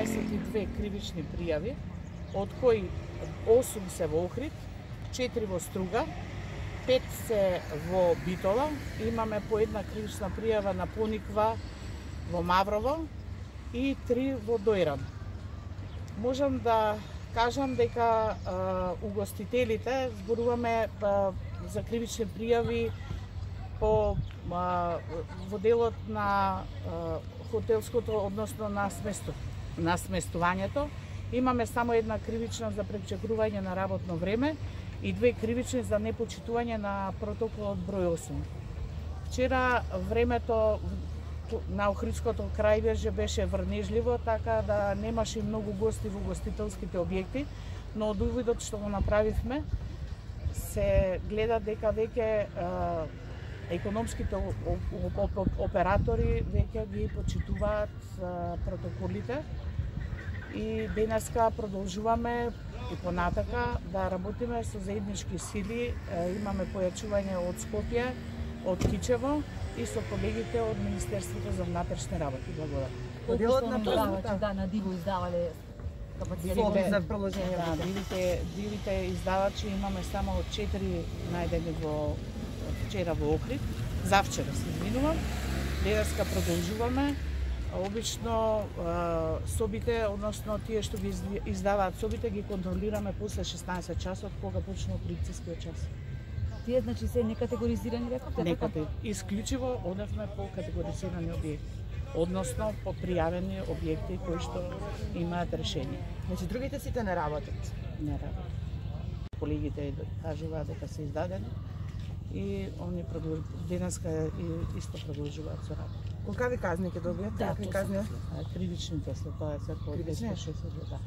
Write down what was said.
22 кривични пријави, од кои 8 се во Охрид, 4 во Струга, 5 се во Битола, имаме по една кривична пријава на Пониква во Маврово и 3 во Дојран. Можам да кажам дека угостителите зборуваме за кривични пријави по во делот на хотелското, односно на сместувањето. Имаме само една кривична за пречекрување на работно време и 2 кривични за непочитување на протоколот број 8. Вчера времето на Охридското крајбрежје беше врнежливо, така да немаше многу гости во гостителските објекти, но од увидот што го направивме, се гледа дека веќе економските оператори веќе ги почитуваат протоколите и денеска продолжуваме и понатака да работиме со заеднички сили. Имаме појачување од Скопје, од Кичево и со колегите од Министерството за внатрешни работи. Благодарам. Поделот на продавачи, да, на диво издавале капацитети за продолжение. Да, дивите издавачи имаме само 4 најдени вчера во Охрид, завчера се извинувам. Денеска продолжуваме. Обично собите, односно тие што ги издаваат собите, ги контролираме после 16 часот, кога почнува полицискиот час. Тие значи се некатегоризирани, рекавте? Некате. Исклучиво одевме по категоризирани објекти, односно по пријавени објекти кои што имаат решение. Значи другите сите не работат? Не работат. Колегите кажуваат дека се издадени и они денеска исто продолжуваат со работа. Колка ви казни ќе добијат? Да, какви казни? кривичните се тоа е се по 260, да.